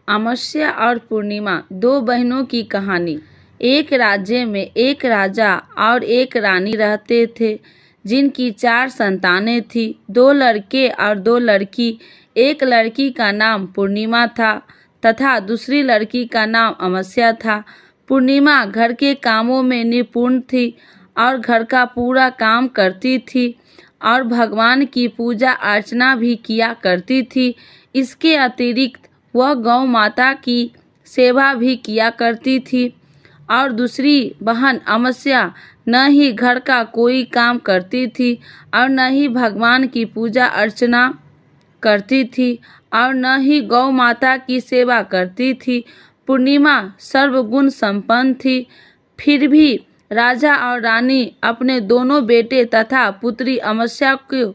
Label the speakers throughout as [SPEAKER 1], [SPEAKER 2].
[SPEAKER 1] अमावस्या और पूर्णिमा, दो बहनों की कहानी। एक राज्य में एक राजा और एक रानी रहते थे, जिनकी 4 संतानें थीं, 2 लड़के और 2 लड़की। एक लड़की का नाम पूर्णिमा था तथा दूसरी लड़की का नाम अमावस्या था। पूर्णिमा घर के कामों में निपुण थी और घर का पूरा काम करती थी और भगवान की पूजा अर्चना भी किया करती थी। इसके अतिरिक्त वह गौ माता की सेवा भी किया करती थी। और दूसरी बहन अमावस्या न ही घर का कोई काम करती थी और न ही भगवान की पूजा अर्चना करती थी और न ही गौ माता की सेवा करती थी। पूर्णिमा सर्वगुण संपन्न थी, फिर भी राजा और रानी अपने दोनों बेटे तथा पुत्री अमावस्या को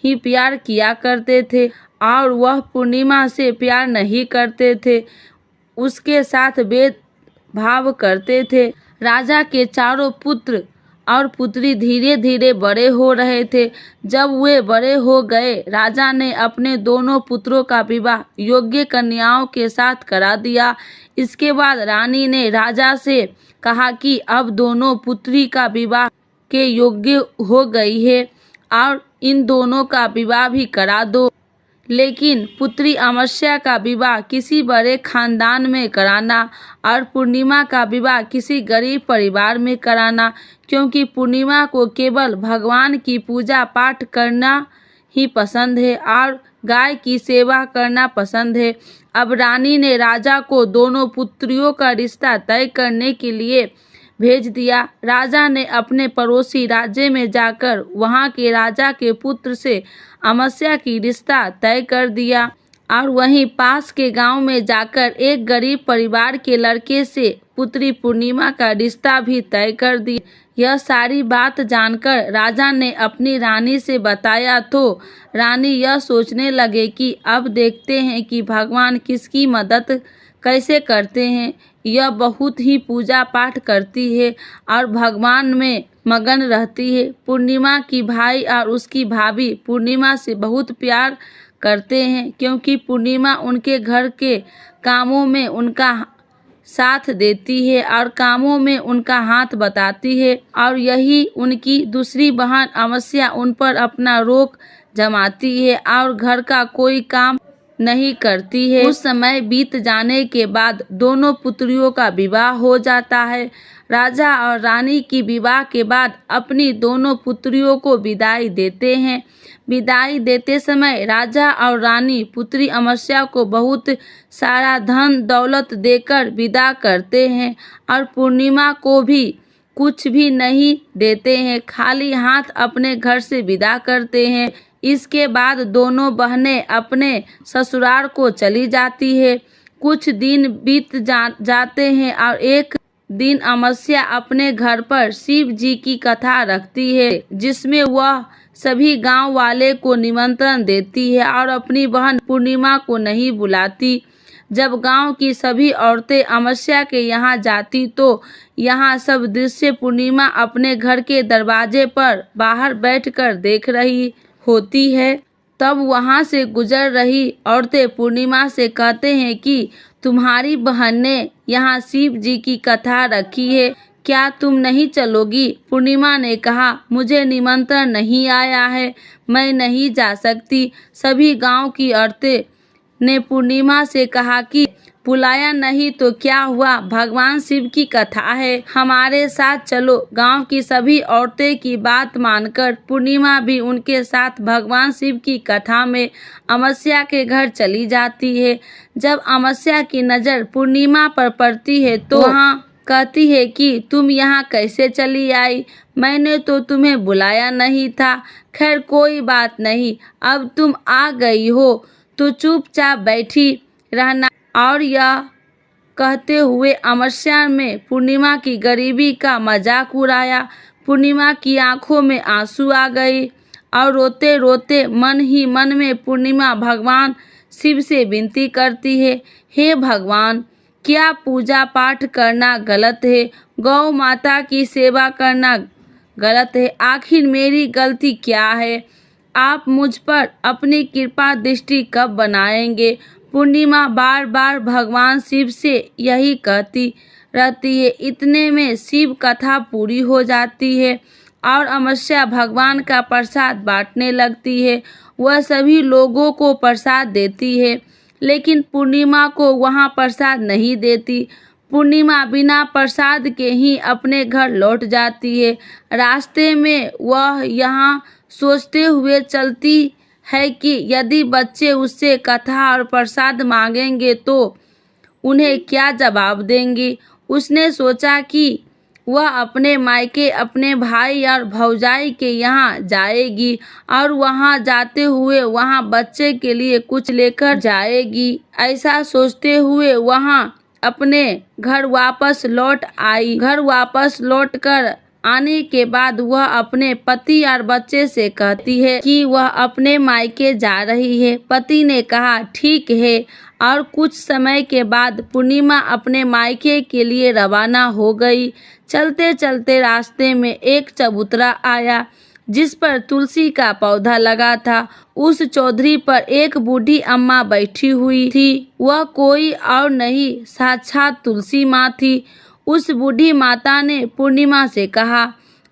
[SPEAKER 1] ही प्यार किया करते थे और वह पूर्णिमा से प्यार नहीं करते थे, उसके साथ भेदभाव करते थे। राजा के चारों पुत्र और पुत्री धीरे धीरे बड़े हो रहे थे। जब वे बड़े हो गए, राजा ने अपने दोनों पुत्रों का विवाह योग्य कन्याओं के साथ करा दिया। इसके बाद रानी ने राजा से कहा कि अब दोनों पुत्री का विवाह के योग्य हो गई है और इन दोनों का विवाह भी करा दो, लेकिन पुत्री अमावस्या का विवाह किसी बड़े खानदान में कराना और पूर्णिमा का विवाह किसी गरीब परिवार में कराना, क्योंकि पूर्णिमा को केवल भगवान की पूजा पाठ करना ही पसंद है और गाय की सेवा करना पसंद है। अब रानी ने राजा को दोनों पुत्रियों का रिश्ता तय करने के लिए भेज दिया। राजा ने अपने पड़ोसी राज्य में जाकर वहां के राजा के पुत्र से अमावस्या की रिश्ता तय कर दिया और वहीं पास के गांव में जाकर एक गरीब परिवार के लड़के से पुत्री पूर्णिमा का रिश्ता भी तय कर दिया। यह सारी बात जानकर राजा ने अपनी रानी से बताया तो रानी यह सोचने लगे कि अब देखते हैं कि भगवान किसकी मदद कैसे करते हैं। यह बहुत ही पूजा पाठ करती है और भगवान में मगन रहती है। पूर्णिमा की भाई और उसकी भाभी पूर्णिमा से बहुत प्यार करते हैं, क्योंकि पूर्णिमा उनके घर के कामों में उनका साथ देती है और कामों में उनका हाथ बताती है, और यही उनकी दूसरी बहन अमावस्या उन पर अपना रोक जमाती है और घर का कोई काम नहीं करती है। उस समय बीत जाने के बाद दोनों पुत्रियों का विवाह हो जाता है। राजा और रानी की विवाह के बाद अपनी दोनों पुत्रियों को विदाई देते हैं। विदाई देते समय राजा और रानी पुत्री अमावस्या को बहुत सारा धन दौलत देकर विदा करते हैं और पूर्णिमा को भी कुछ भी नहीं देते हैं, खाली हाथ अपने घर से विदा करते हैं। इसके बाद दोनों बहनें अपने ससुराल को चली जाती है। कुछ दिन बीत जाते हैं और एक दिन अमावस्या अपने घर पर शिव जी की कथा रखती है, जिसमें वह सभी गांव वाले को निमंत्रण देती है और अपनी बहन पूर्णिमा को नहीं बुलाती। जब गांव की सभी औरतें अमावस्या के यहाँ जाती तो यहाँ सब दृश्य पूर्णिमा अपने घर के दरवाजे पर बाहर बैठकर देख रही होती है। तब वहां से गुजर रही औरतें पूर्णिमा से कहते हैं कि तुम्हारी बहन ने यहाँ शिव जी की कथा रखी है, क्या तुम नहीं चलोगी? पूर्णिमा ने कहा, मुझे निमंत्रण नहीं आया है, मैं नहीं जा सकती। सभी गांव की औरतें ने पूर्णिमा से कहा कि बुलाया नहीं तो क्या हुआ, भगवान शिव की कथा है, हमारे साथ चलो। गांव की सभी औरतें की बात मानकर पूर्णिमा भी उनके साथ भगवान शिव की कथा में अमावस्या के घर चली जाती है। जब अमावस्या की नज़र पूर्णिमा पर पड़ती है तो वहाँ कहती है कि तुम यहाँ कैसे चली आई, मैंने तो तुम्हें बुलाया नहीं था। खैर कोई बात नहीं, अब तुम आ गई हो तो चुपचाप बैठी रहना। और यह कहते हुए अमावस्या में पूर्णिमा की गरीबी का मजाक उड़ाया। पूर्णिमा की आंखों में आंसू आ गई और रोते रोते मन ही मन में पूर्णिमा भगवान शिव से विनती करती है, हे भगवान, क्या पूजा पाठ करना गलत है? गौ माता की सेवा करना गलत है? आखिर मेरी गलती क्या है? आप मुझ पर अपनी कृपा दृष्टि कब बनाएंगे? पूर्णिमा बार बार भगवान शिव से यही कहती रहती है। इतने में शिव कथा पूरी हो जाती है और अमावस्या भगवान का प्रसाद बांटने लगती है। वह सभी लोगों को प्रसाद देती है, लेकिन पूर्णिमा को वहाँ प्रसाद नहीं देती। पूर्णिमा बिना प्रसाद के ही अपने घर लौट जाती है। रास्ते में वह यहाँ सोचते हुए चलती है कि यदि बच्चे उससे कथा और प्रसाद मांगेंगे तो उन्हें क्या जवाब देंगे। उसने सोचा कि वह अपने मायके अपने भाई और भौजाई के यहाँ जाएगी और वहाँ जाते हुए वहाँ बच्चे के लिए कुछ लेकर जाएगी। ऐसा सोचते हुए वहाँ अपने घर वापस लौट आई। घर वापस लौटकर आने के बाद वह अपने पति और बच्चे से कहती है कि वह अपने मायके जा रही है। पति ने कहा ठीक है, और कुछ समय के बाद पूर्णिमा अपने मायके के लिए रवाना हो गई। चलते चलते रास्ते में एक चबूतरा आया जिस पर तुलसी का पौधा लगा था। उस चौधरी पर एक बूढ़ी अम्मा बैठी हुई थी। वह कोई और नहीं, साक्षात तुलसी माँ थी। उस बूढ़ी माता ने पूर्णिमा से कहा,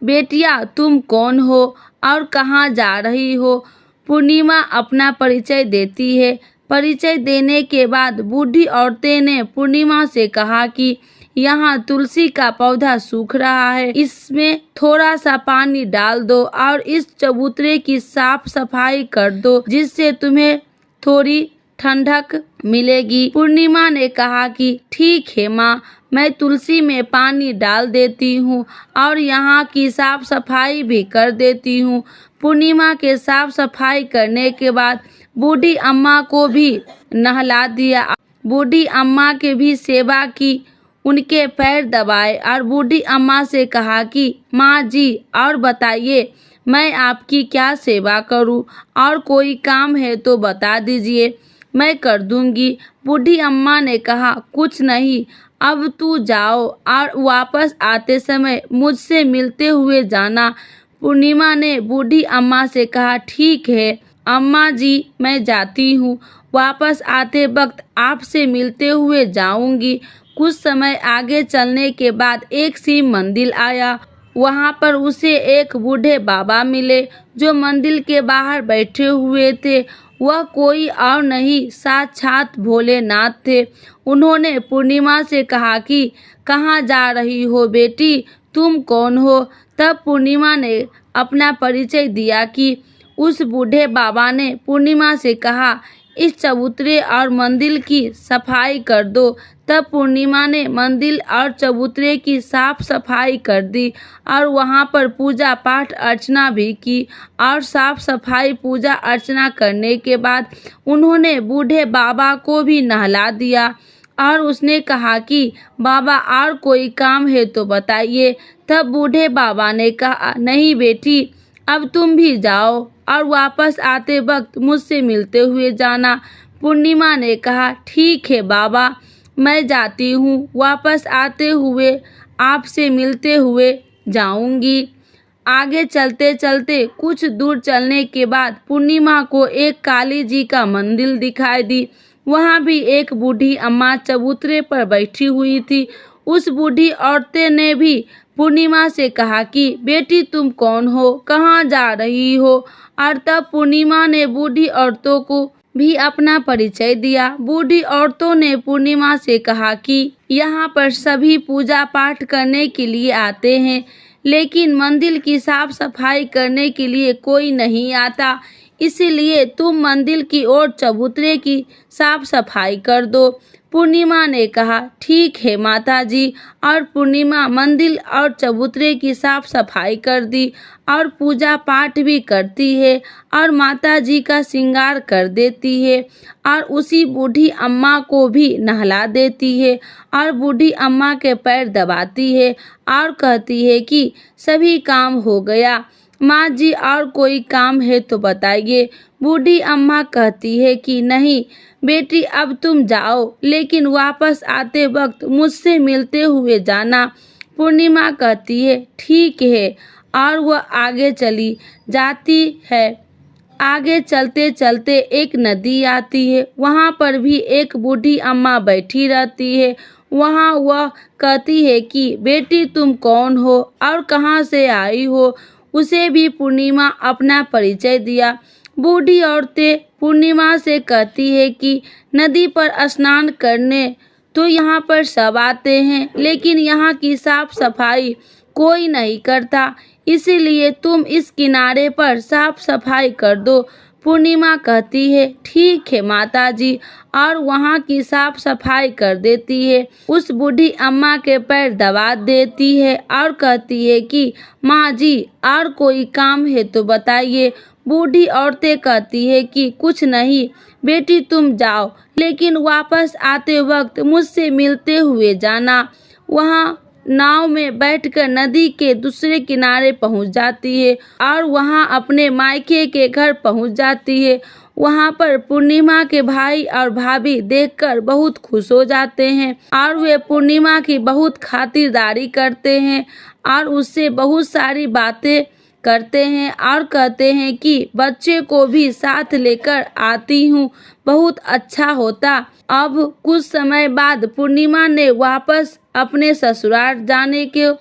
[SPEAKER 1] बेटिया तुम कौन हो और कहाँ जा रही हो। पूर्णिमा अपना परिचय देती है। परिचय देने के बाद बूढ़ी औरतें ने पूर्णिमा से कहा कि यहाँ तुलसी का पौधा सूख रहा है, इसमें थोड़ा सा पानी डाल दो और इस चबूतरे की साफ सफाई कर दो, जिससे तुम्हें थोड़ी ठंडक मिलेगी। पूर्णिमा ने कहा कि ठीक है माँ, मैं तुलसी में पानी डाल देती हूँ और यहाँ की साफ सफाई भी कर देती हूँ। पूर्णिमा के साफ सफाई करने के बाद बूढ़ी अम्मा को भी नहला दिया। बूढ़ी अम्मा के भी सेवा की, उनके पैर दबाए और बूढ़ी अम्मा से कहा कि माँ जी और बताइए, मैं आपकी क्या सेवा करूँ, और कोई काम है तो बता दीजिए, मैं कर दूंगी। बूढ़ी अम्मा ने कहा कुछ नहीं, अब तू जाओ और वापस आते समय मुझसे मिलते हुए जाना। पूर्णिमा ने बूढ़ी अम्मा से कहा ठीक है अम्मा जी, मैं जाती हूँ, वापस आते वक्त आपसे मिलते हुए जाऊंगी। कुछ समय आगे चलने के बाद एक शिव मंदिर आया। वहाँ पर उसे एक बूढ़े बाबा मिले जो मंदिर के बाहर बैठे हुए थे। वह कोई और नहीं, साक्षात भोलेनाथ थे। उन्होंने पूर्णिमा से कहा कि कहाँ जा रही हो बेटी, तुम कौन हो। तब पूर्णिमा ने अपना परिचय दिया कि उस बूढ़े बाबा ने पूर्णिमा से कहा इस चबूतरे और मंदिर की सफाई कर दो। तब पूर्णिमा ने मंदिर और चबूतरे की साफ सफाई कर दी और वहाँ पर पूजा पाठ अर्चना भी की। और साफ सफाई पूजा अर्चना करने के बाद उन्होंने बूढ़े बाबा को भी नहला दिया और उसने कहा कि बाबा और कोई काम है तो बताइए। तब बूढ़े बाबा ने कहा नहीं बेटी, अब तुम भी जाओ और वापस आते वक्त मुझसे मिलते हुए जाना। पूर्णिमा ने कहा ठीक है बाबा, मैं जाती हूँ, वापस आते हुए आपसे मिलते हुए जाऊंगी। आगे चलते चलते कुछ दूर चलने के बाद पूर्णिमा को एक काली जी का मंदिर दिखाई दी। वहाँ भी एक बूढ़ी अम्मा चबूतरे पर बैठी हुई थी। उस बूढ़ी औरतें ने भी पूर्णिमा से कहा कि बेटी तुम कौन हो, कहाँ जा रही हो। और तब पूर्णिमा ने बूढ़ी औरतों को भी अपना परिचय दिया। बूढ़ी औरतों ने पूर्णिमा से कहा कि यहाँ पर सभी पूजा पाठ करने के लिए आते हैं, लेकिन मंदिर की साफ सफाई करने के लिए कोई नहीं आता, इसीलिए तुम मंदिर की ओर चबूतरे की साफ सफाई कर दो। पूर्णिमा ने कहा ठीक है माता जी, और पूर्णिमा मंदिर और चबूतरे की साफ सफाई कर दी और पूजा पाठ भी करती है और माता जी का श्रृंगार कर देती है और उसी बूढ़ी अम्मा को भी नहला देती है और बूढ़ी अम्मा के पैर दबाती है और कहती है कि सभी काम हो गया माँ जी, और कोई काम है तो बताइए। बूढ़ी अम्मा कहती है कि नहीं बेटी, अब तुम जाओ, लेकिन वापस आते वक्त मुझसे मिलते हुए जाना। पूर्णिमा कहती है ठीक है, और वह आगे चली जाती है। आगे चलते चलते एक नदी आती है। वहाँ पर भी एक बूढ़ी अम्मा बैठी रहती है। वहाँ वह कहती है कि बेटी तुम कौन हो और कहाँ से आई हो। उसे भी पूर्णिमा अपना परिचय दिया। बूढ़ी औरतें पूर्णिमा से कहती है कि नदी पर स्नान करने तो यहाँ पर सब आते हैं, लेकिन यहाँ की साफ सफाई कोई नहीं करता, इसीलिए तुम इस किनारे पर साफ सफाई कर दो। पूर्णिमा कहती है ठीक है माताजी, और वहाँ की साफ सफाई कर देती है। उस बूढ़ी अम्मा के पैर दबा देती है और कहती है कि माँ जी और कोई काम है तो बताइए। बूढ़ी औरतें कहती है कि कुछ नहीं बेटी तुम जाओ, लेकिन वापस आते वक्त मुझसे मिलते हुए जाना। वहाँ नाव में बैठकर नदी के दूसरे किनारे पहुंच जाती है और वहां अपने मायके के घर पहुंच जाती है। वहां पर पूर्णिमा के भाई और भाभी देखकर बहुत खुश हो जाते हैं और वे पूर्णिमा की बहुत खातिरदारी करते हैं और उससे बहुत सारी बातें करते हैं और कहते हैं कि बच्चे को भी साथ लेकर आती हूँ, बहुत अच्छा होता। अब कुछ समय बाद पूर्णिमा ने वापस अपने ससुराल जाने के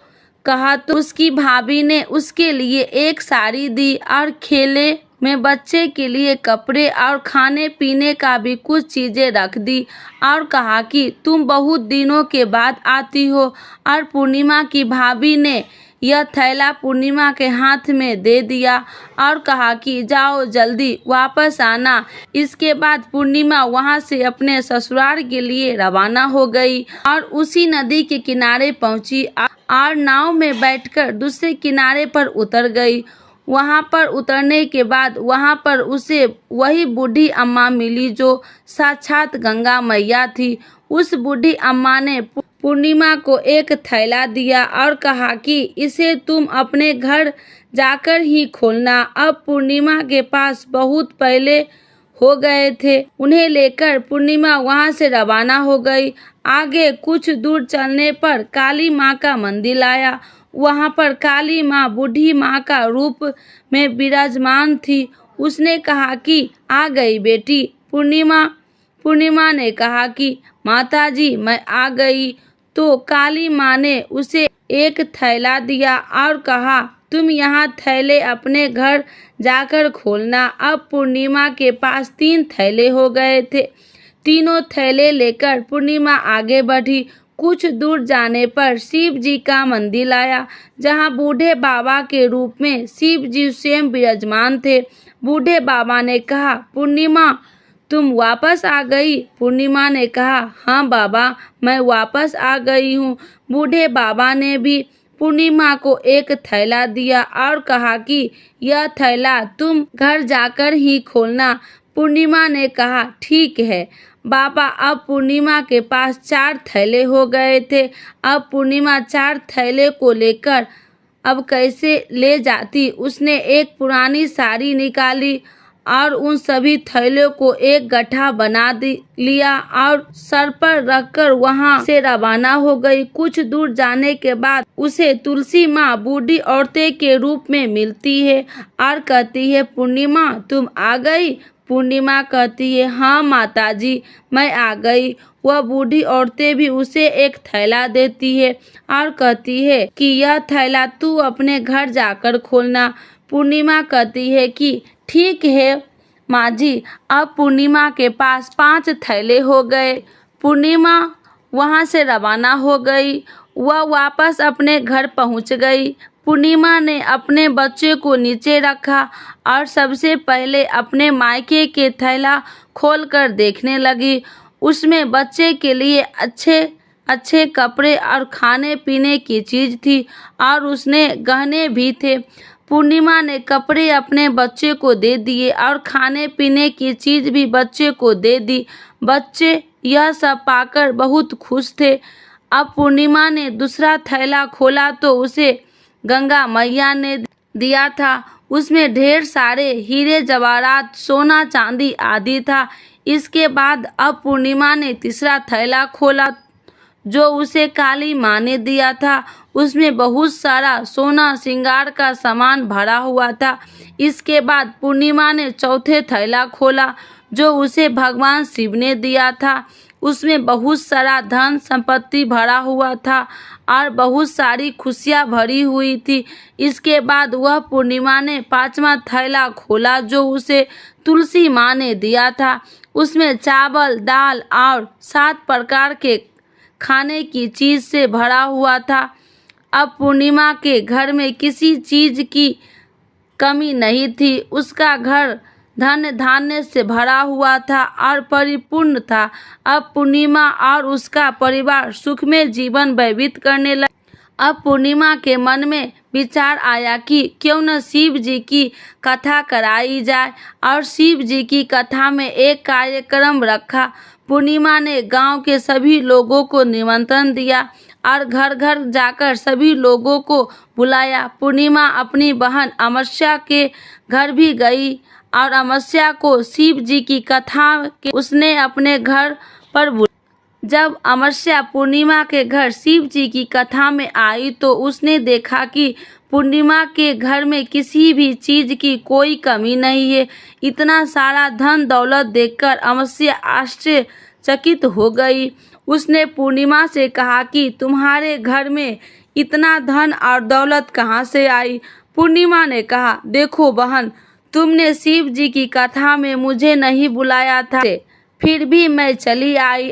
[SPEAKER 1] कहा तो उसकी भाभी ने उसके लिए एक साड़ी दी और खेले में बच्चे के लिए कपड़े और खाने पीने का भी कुछ चीजें रख दी और कहा कि तुम बहुत दिनों के बाद आती हो। और पूर्णिमा की भाभी ने यह थैला पूर्णिमा के हाथ में दे दिया और कहा कि जाओ जल्दी वापस आना। इसके बाद पूर्णिमा वहां से अपने ससुराल के लिए रवाना हो गई और उसी नदी के किनारे पहुंची और नाव में बैठकर दूसरे किनारे पर उतर गई। वहां पर उतरने के बाद वहां पर उसे वही बूढ़ी अम्मा मिली जो साक्षात गंगा मैया थी। उस बूढ़ी अम्मा ने पूर्णिमा को एक थैला दिया और कहा कि इसे तुम अपने घर जाकर ही खोलना। अब पूर्णिमा के पास बहुत पहले हो गए थे। उन्हें लेकर पूर्णिमा वहां से रवाना हो गई। आगे कुछ दूर चलने पर काली माँ का मंदिर आया। वहां पर काली माँ बूढ़ी माँ का रूप में विराजमान थी। उसने कहा कि आ गई बेटी। पूर्णिमा ने कहा कि माताजी मैं आ गई। तो काली माँ ने उसे एक थैला दिया और कहा तुम यहाँ थैले अपने घर जाकर खोलना। अब पूर्णिमा के पास 3 थैले हो गए थे। तीनों थैले लेकर पूर्णिमा आगे बढ़ी। कुछ दूर जाने पर शिव जी का मंदिर आया, जहाँ बूढ़े बाबा के रूप में शिव जी स्वयं विराजमान थे। बूढ़े बाबा ने कहा पूर्णिमा तुम वापस आ गई। पूर्णिमा ने कहा हाँ बाबा मैं वापस आ गई हूँ। बूढ़े बाबा ने भी पूर्णिमा को एक थैला दिया और कहा कि यह थैला तुम घर जाकर ही खोलना। पूर्णिमा ने कहा ठीक है बाबा। अब पूर्णिमा के पास 4 थैले हो गए थे। अब पूर्णिमा 4 थैले को लेकर अब कैसे ले जाती। उसने एक पुरानी साड़ी निकाली और उन सभी थैलों को एक गड्ढा बना लिया और सर पर रखकर वहां से रवाना हो गई। कुछ दूर जाने के बाद उसे तुलसी माँ बूढ़ी औरतें के रूप में मिलती है और कहती है पूर्णिमा तुम आ गई। पूर्णिमा कहती है हाँ माताजी मैं आ गई। वह बूढ़ी औरतें भी उसे एक थैला देती है और कहती है कि यह थैला तू अपने घर जाकर खोलना। पूर्णिमा कहती है कि ठीक है माँ जी। अब पूर्णिमा के पास 5 थैले हो गए। पूर्णिमा वहाँ से रवाना हो गई। वह वापस अपने घर पहुँच गई। पूर्णिमा ने अपने बच्चे को नीचे रखा और सबसे पहले अपने मायके के थैला खोलकर देखने लगी। उसमें बच्चे के लिए अच्छे कपड़े और खाने पीने की चीज़ थी और उसने गहने भी थे। पूर्णिमा ने कपड़े अपने बच्चे को दे दिए और खाने पीने की चीज़ भी बच्चे को दे दी। बच्चे यह सब पाकर बहुत खुश थे। अब पूर्णिमा ने दूसरा थैला खोला तो उसे गंगा मैया ने दिया था। उसमें ढेर सारे हीरे जवाहरात सोना चांदी आदि था। इसके बाद अब पूर्णिमा ने तीसरा थैला खोला जो उसे काली माँ ने दिया था। उसमें बहुत सारा सोना श्रृंगार का सामान भरा हुआ था। इसके बाद पूर्णिमा ने चौथे थैला खोला जो उसे भगवान शिव ने दिया था। उसमें बहुत सारा धन संपत्ति भरा हुआ था और बहुत सारी खुशियाँ भरी हुई थी। इसके बाद वह पूर्णिमा ने पांचवा थैला खोला जो उसे तुलसी माँ ने दिया था। उसमें चावल, दाल और 7 प्रकार के खाने की चीज़ से भरा हुआ था। अब पूर्णिमा के घर में किसी चीज़ की कमी नहीं थी। उसका घर धन धान्य से भरा हुआ था और परिपूर्ण था। अब पूर्णिमा और उसका परिवार सुख में जीवन व्यतीत करने लगे। अब पूर्णिमा के मन में विचार आया कि क्यों न शिव जी की कथा कराई जाए और शिव जी की कथा में एक कार्यक्रम रखा। पूर्णिमा ने गांव के सभी लोगों को निमंत्रण दिया और घर घर जाकर सभी लोगों को बुलाया। पूर्णिमा अपनी बहन अमावस्या के घर भी गई और अमावस्या को शिव जी की कथा के उसने अपने घर पर बुलाया। जब अमावस्या पूर्णिमा के घर शिव जी की कथा में आई तो उसने देखा कि पूर्णिमा के घर में किसी भी चीज़ की कोई कमी नहीं है। इतना सारा धन दौलत देखकर अमावस्या आश्चर्यचकित हो गई। उसने पूर्णिमा से कहा कि तुम्हारे घर में इतना धन और दौलत कहाँ से आई? पूर्णिमा ने कहा, देखो बहन, तुमने शिव जी की कथा में मुझे नहीं बुलाया था, फिर भी मैं चली आई।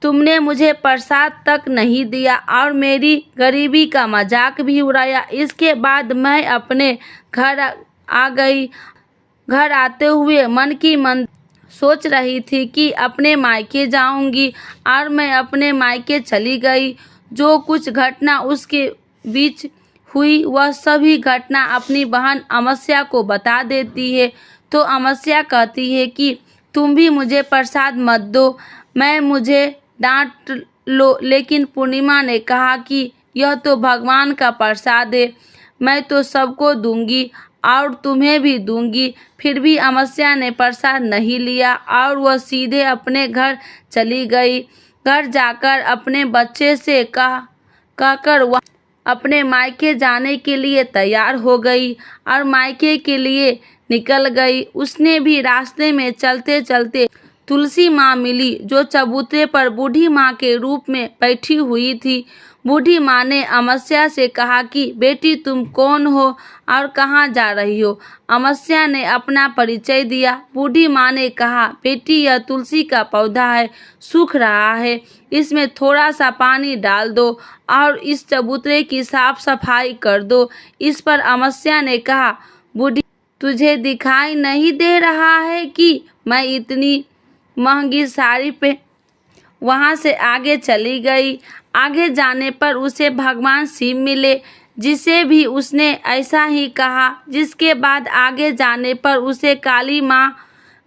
[SPEAKER 1] तुमने मुझे प्रसाद तक नहीं दिया और मेरी गरीबी का मजाक भी उड़ाया। इसके बाद मैं अपने घर आ गई। घर आते हुए मन की मन सोच रही थी कि अपने मायके जाऊंगी और मैं अपने मायके चली गई। जो कुछ घटना उसके बीच हुई वह सभी घटना अपनी बहन अमावस्या को बता देती है। तो अमावस्या कहती है कि तुम भी मुझे प्रसाद मत दो, मैं मुझे डांट लो। लेकिन पूर्णिमा ने कहा कि यह तो भगवान का प्रसाद है, मैं तो सबको दूंगी और तुम्हें भी दूंगी। फिर भी अमावस्या ने प्रसाद नहीं लिया और वह सीधे अपने घर चली गई। घर जाकर अपने बच्चे से कहकर वह अपने मायके जाने के लिए तैयार हो गई और मायके के लिए निकल गई। उसने भी रास्ते में चलते चलते तुलसी माँ मिली जो चबूतरे पर बूढ़ी माँ के रूप में बैठी हुई थी। बूढ़ी माँ ने अमावस्या से कहा कि बेटी तुम कौन हो और कहाँ जा रही हो? अमावस्या ने अपना परिचय दिया। बूढ़ी माँ ने कहा, बेटी यह तुलसी का पौधा है, सूख रहा है, इसमें थोड़ा सा पानी डाल दो और इस चबूतरे की साफ सफाई कर दो। इस पर अमावस्या ने कहा, बूढ़ी तुझे दिखाई नहीं दे रहा है कि मैं इतनी महंगी साड़ी पे। वहाँ से आगे चली गई। आगे जाने पर उसे भगवान शिव मिले जिसे भी उसने ऐसा ही कहा। जिसके बाद आगे जाने पर उसे काली माँ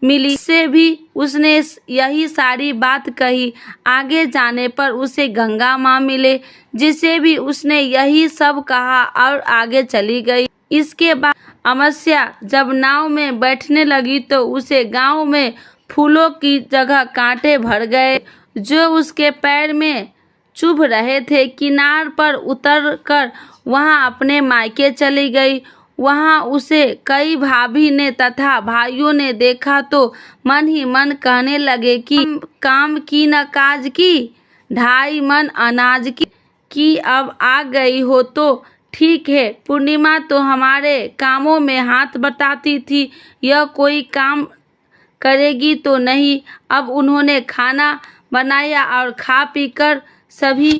[SPEAKER 1] मिली, से भी उसने यही सारी बात कही। आगे जाने पर उसे गंगा माँ मिले जिसे भी उसने यही सब कहा और आगे चली गई। इसके बाद अमावस्या जब नाव में बैठने लगी तो उसे गांव में फूलों की जगह कांटे भर गए जो उसके पैर में चुभ रहे थे। किनार पर उतरकर वहां अपने मायके चली गई। वहां उसे कई भाभी ने तथा भाइयों ने देखा तो मन ही मन कहने लगे कि काम की न काज की, 2.5 मन अनाज की अब आ गई हो तो ठीक है। पूर्णिमा तो हमारे कामों में हाथ बटाती थी, यह कोई काम करेगी तो नहीं। अब उन्होंने खाना बनाया और खा पीकर सभी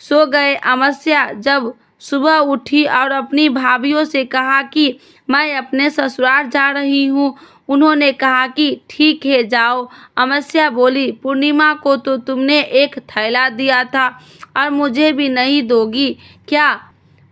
[SPEAKER 1] सो गए। अमावस्या जब सुबह उठी और अपनी भाभियों से कहा कि मैं अपने ससुराल जा रही हूँ। उन्होंने कहा कि ठीक है जाओ। अमावस्या बोली, पूर्णिमा को तो तुमने एक थैला दिया था और मुझे भी नहीं दोगी क्या?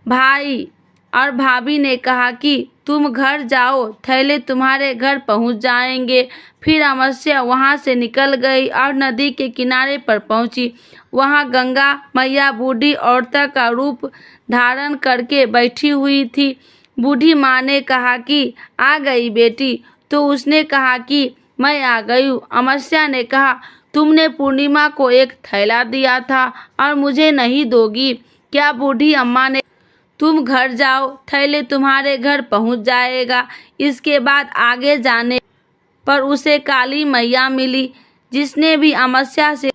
[SPEAKER 1] भाई और भाभी ने कहा कि तुम घर जाओ, थैले तुम्हारे घर पहुंच जाएंगे। फिर अमावस्या वहां से निकल गई और नदी के किनारे पर पहुंची। वहां गंगा मैया बूढ़ी औरत का रूप धारण करके बैठी हुई थी। बूढ़ी माँ ने कहा कि आ गई बेटी? तो उसने कहा कि मैं आ गई हूँ। अमावस्या ने कहा, तुमने पूर्णिमा को एक थैला दिया था और मुझे नहीं दोगी क्या बूढ़ी अम्मा ने, तुम घर जाओ, थैले तुम्हारे घर पहुंच जाएगा। इसके बाद आगे जाने पर उसे काली मैया मिली, जिसने भी अमावस्या से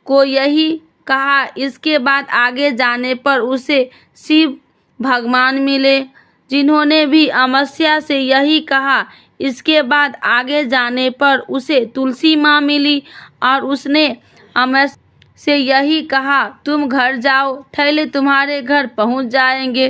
[SPEAKER 1] को यही कहा। इसके बाद आगे जाने पर उसे शिव भगवान मिले, जिन्होंने भी अमावस्या से यही कहा। इसके बाद आगे जाने पर उसे तुलसी माँ मिली और उसने अमावस्या से यही कहा, तुम घर जाओ, थैले तुम्हारे घर पहुंच जाएंगे।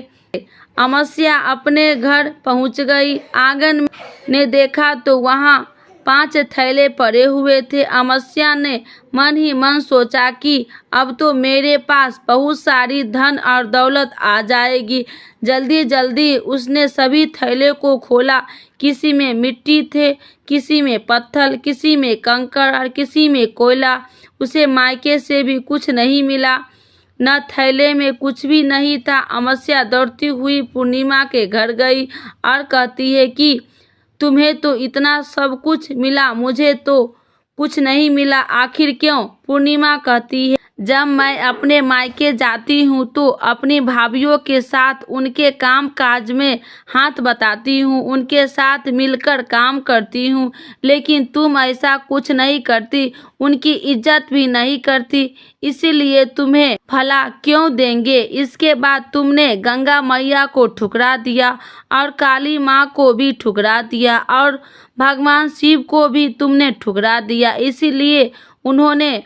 [SPEAKER 1] अमावस्या अपने घर पहुंच गई। आंगन ने देखा तो वहां 5 थैले पड़े हुए थे। अमावस्या ने मन ही मन सोचा कि अब तो मेरे पास बहुत सारी धन और दौलत आ जाएगी। जल्दी जल्दी उसने सभी थैले को खोला। किसी में मिट्टी थे, किसी में पत्थर, किसी में कंकड़ और किसी में कोयला। उसे मायके से भी कुछ नहीं मिला, न थैले में कुछ भी नहीं था। अमावस्या दौड़ती हुई पूर्णिमा के घर गई और कहती है कि तुम्हें तो इतना सब कुछ मिला, मुझे तो कुछ नहीं मिला, आखिर क्यों? पूर्णिमा कहती है, जब मैं अपने मायके जाती हूँ तो अपनी भाभीियों के साथ उनके काम काज में हाथ बटाती हूँ, उनके साथ मिलकर काम करती हूँ, लेकिन तुम ऐसा कुछ नहीं करती, उनकी इज्जत भी नहीं करती, इसीलिए तुम्हें भला क्यों देंगे। इसके बाद तुमने गंगा मैया को ठुकरा दिया और काली माँ को भी ठुकरा दिया और भगवान शिव को भी तुमने ठुकरा दिया, इसीलिए उन्होंने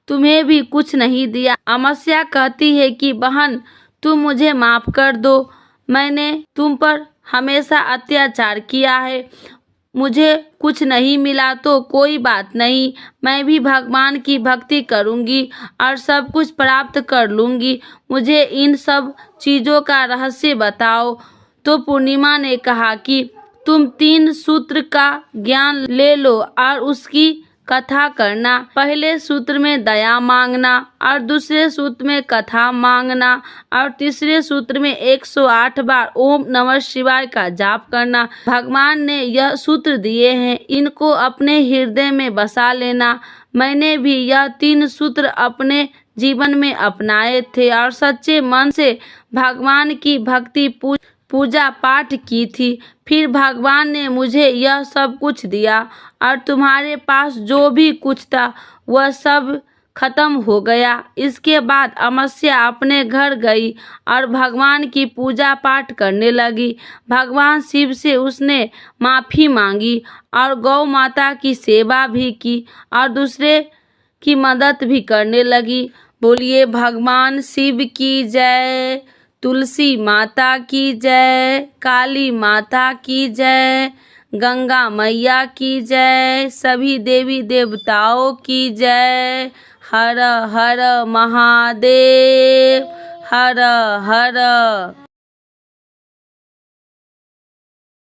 [SPEAKER 1] तुम्हें भी कुछ नहीं दिया। अमावस्या कहती है कि बहन, तुम मुझे माफ कर दो, मैंने तुम पर हमेशा अत्याचार किया है, मुझे कुछ नहीं मिला तो कोई बात नहीं, मैं भी भगवान की भक्ति करूंगी और सब कुछ प्राप्त कर लूंगी, मुझे इन सब चीज़ों का रहस्य बताओ। तो पूर्णिमा ने कहा कि तुम 3 सूत्र का ज्ञान ले लो और उसकी कथा करना। पहले सूत्र में दया मांगना और दूसरे सूत्र में कथा मांगना और तीसरे सूत्र में 108 बार ओम नमः शिवाय का जाप करना। भगवान ने यह सूत्र दिए हैं, इनको अपने हृदय में बसा लेना। मैंने भी यह 3 सूत्र अपने जीवन में अपनाए थे और सच्चे मन से भगवान की भक्ति पूजा पाठ की थी। फिर भगवान ने मुझे यह सब कुछ दिया और तुम्हारे पास जो भी कुछ था वह सब खत्म हो गया। इसके बाद अमावस्या अपने घर गई और भगवान की पूजा पाठ करने लगी। भगवान शिव से उसने माफ़ी मांगी और गौ माता की सेवा भी की और दूसरे की मदद भी करने लगी। बोलिए भगवान शिव की जय, तुलसी माता की जय, काली माता की जय, गंगा मैया की जय, सभी देवी देवताओं की जय। हर हर महादेव, हर हर।